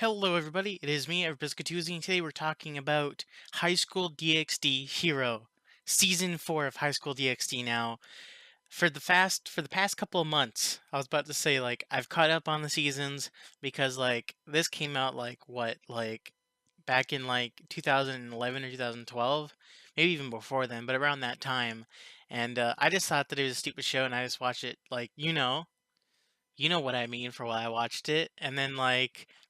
Hello, everybody. It is me, Biscuituzzi, and today we're talking about High School DXD Hero, Season 4 of High School DXD. Now, for the past couple of months, I was about to say I've caught up on the seasons because this came out back in 2011 or 2012, maybe even before then, but around that time. And I just thought that it was a stupid show, and I just watched it you know what I mean for why I watched it. And then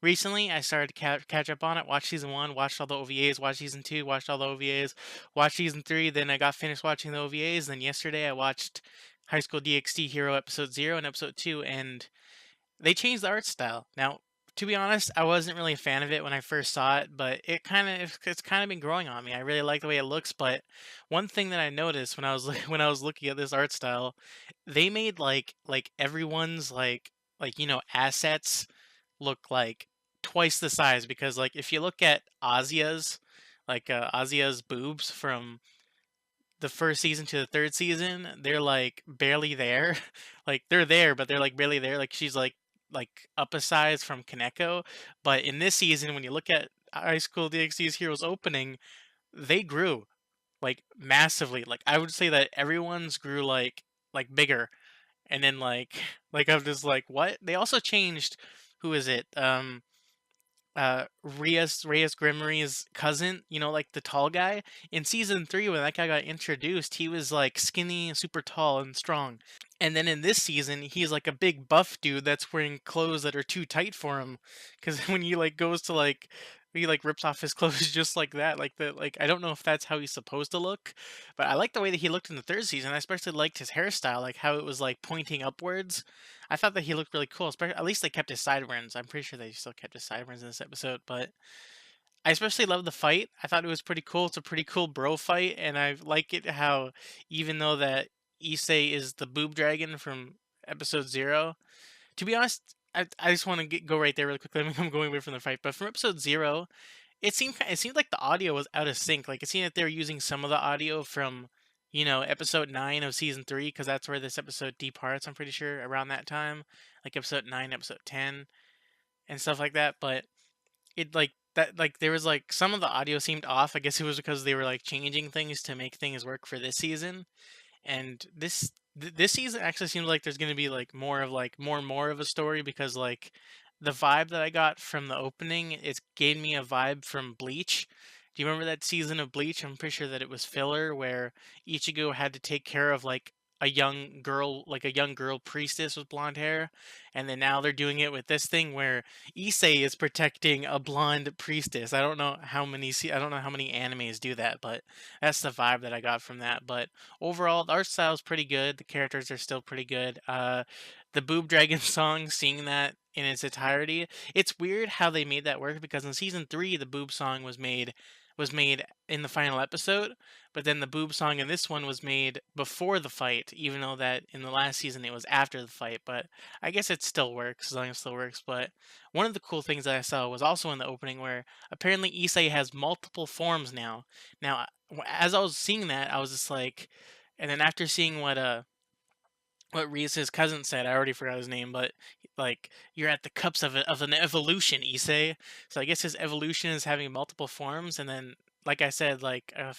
recently I started to catch up on it, watched season 1, watched all the OVAs, watched season 2, watched all the OVAs, watched season 3, then I got finished watching the OVAs, then yesterday I watched High School DxD Hero episode 0 and episode 2, and they changed the art style. Now, to be honest, I wasn't really a fan of it when I first saw it, but it's kind of been growing on me. I really like the way it looks, but one thing that I noticed when I was when I was looking at this art style, they made everyone's assets look like twice the size because if you look at Azia's boobs from the first season to the third season, they're like barely there. Like they're there, but they're like barely there. Like she's like up a size from Kaneko. But in this season, when you look at High School DxD's Heroes opening, they grew like massively. Like I would say that everyone's grew like bigger. And then like I'm just like, what? They also changed, who is it? Reyes Grimmery's cousin, like the tall guy. In season 3, when that guy got introduced, he was like skinny, super tall and strong. And then in this season, he's like a big buff dude that's wearing clothes that are too tight for him. Because when he goes to he rips off his clothes just like that. I don't know if that's how he's supposed to look, but I like the way that he looked in the third season. I especially liked his hairstyle, like how it was like pointing upwards. I thought that he looked really cool. Especially, at least they kept his sideburns. I'm pretty sure they still kept his sideburns in this episode, but I especially love the fight. I thought it was pretty cool. It's a pretty cool bro fight, and I like it how even though that Issei is the boob dragon from episode 0, to be honest, I just want to go right there really quickly. I mean, I'm going away from the fight, but from episode 0, it seemed like the audio was out of sync. Like it seemed that they were using some of the audio from episode 9 of season 3 because that's where this episode departs. I'm pretty sure around that time, like episode 9, episode 10, and stuff like that. But it there was some of the audio seemed off. I guess it was because they were like changing things to make things work for this season. And this season actually seems like there's going to be more and more of a story because the vibe that I got from the opening, it gave me a vibe from Bleach. Do you remember that season of Bleach? I'm pretty sure that it was filler where Ichigo had to take care of a young girl priestess with blonde hair, and then now they're doing it with this thing where Issei is protecting a blonde priestess. I don't know how many animes do that, but that's the vibe that I got from that. But overall, the art style is pretty good. The characters are still pretty good. The Boob Dragon song, seeing that in its entirety, it's weird how they made that work because in season 3 the boob song was made in the final episode, but then the boob song in this one was made before the fight, even though that in the last season it was after the fight. But I guess it still works as long as it still works. But one of the cool things that I saw was also in the opening where apparently Issei has multiple forms now. Now, as I was seeing that, I was just like, and then after seeing what Reese's cousin said. I already forgot his name, but you're at the cups of an evolution, Issei. So I guess his evolution is having multiple forms, and then like I said a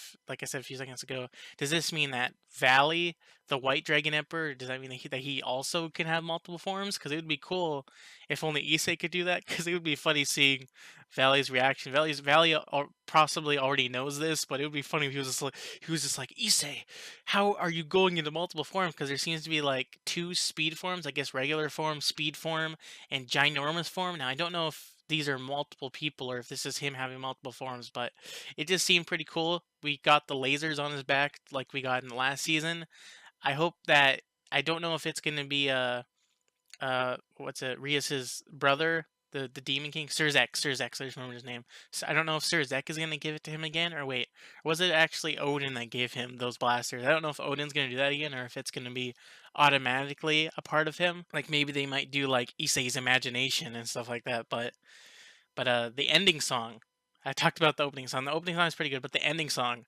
few seconds ago, does this mean that Valley, the White Dragon Emperor, does that mean that he also can have multiple forms? Because it would be cool if only Issei could do that. Because it would be funny seeing Valley's reaction. Valley possibly already knows this, but it would be funny if he was just like Issei, how are you going into multiple forms? Because there seems to be like two speed forms, I guess regular form, speed form, and ginormous form. Now I don't know if these are multiple people or if this is him having multiple forms, but it just seemed pretty cool. We got the lasers on his back like we got in the last season. I hope that I don't know if it's gonna be what's it, Rias's brother, the Demon King, Sir Zek. I just remember his name. So I don't know if Sir Zek is gonna give it to him again, or wait, was it actually Odin that gave him those blasters? I don't know if Odin's gonna do that again, or if it's gonna be automatically a part of him. Like maybe they might do like Issei's imagination and stuff like that. But the ending song. I talked about the opening song. The opening song is pretty good, but the ending song,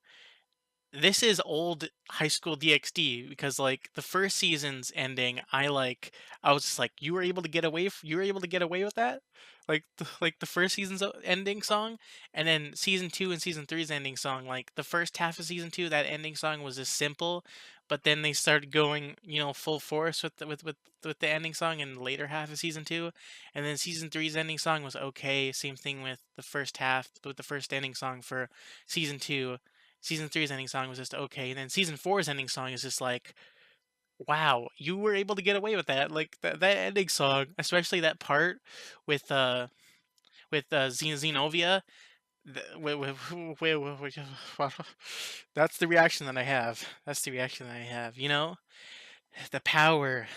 this is old High School DxD because the first season's ending, I was just like, you were able to get away with that, like the first season's ending song, and then season 2 and season three's ending song. Like the first half of season 2, that ending song was just simple, but then they started going, full force with with the ending song in the later half of season 2, and then season three's ending song was okay. Same thing with the first half, with the first ending song for season 2. Season three's ending song was just okay, and then season four's ending song is just like, wow, you were able to get away with that. Like that ending song, especially that part with Xenovia. That's the reaction that I have. That's the reaction that I have. The power,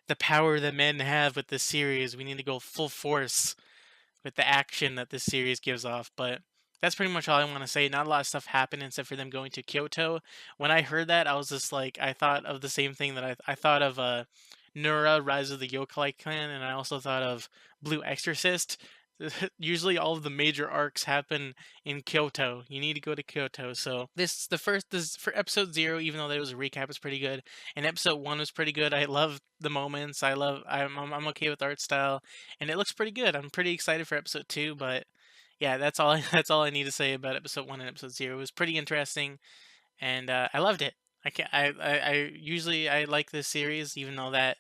the power that men have with this series. We need to go full force with the action that this series gives off. But that's pretty much all I want to say. Not a lot of stuff happened except for them going to Kyoto. When I heard that, I was just like, I thought of the same thing that I thought of Nura, Rise of the Yokai Clan, and I also thought of Blue Exorcist. Usually all of the major arcs happen in Kyoto. You need to go to Kyoto. So this for episode 0, even though there was a recap, is pretty good. And episode 1 was pretty good. I love the moments. I'm okay with art style, and it looks pretty good. I'm pretty excited for episode 2, but yeah, that's all that's all I need to say about episode 1 and episode 0. It was pretty interesting, and I loved it. I can I usually I like this series, even though that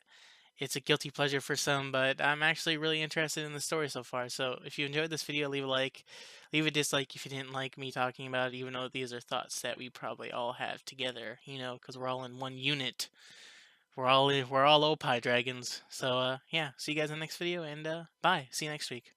it's a guilty pleasure for some, but I'm actually really interested in the story so far. So if you enjoyed this video, leave a like, leave a dislike if you didn't like me talking about it, even though these are thoughts that we probably all have together, because we're all in one unit. We're all Opie dragons. So yeah, see you guys in the next video, and bye. See you next week.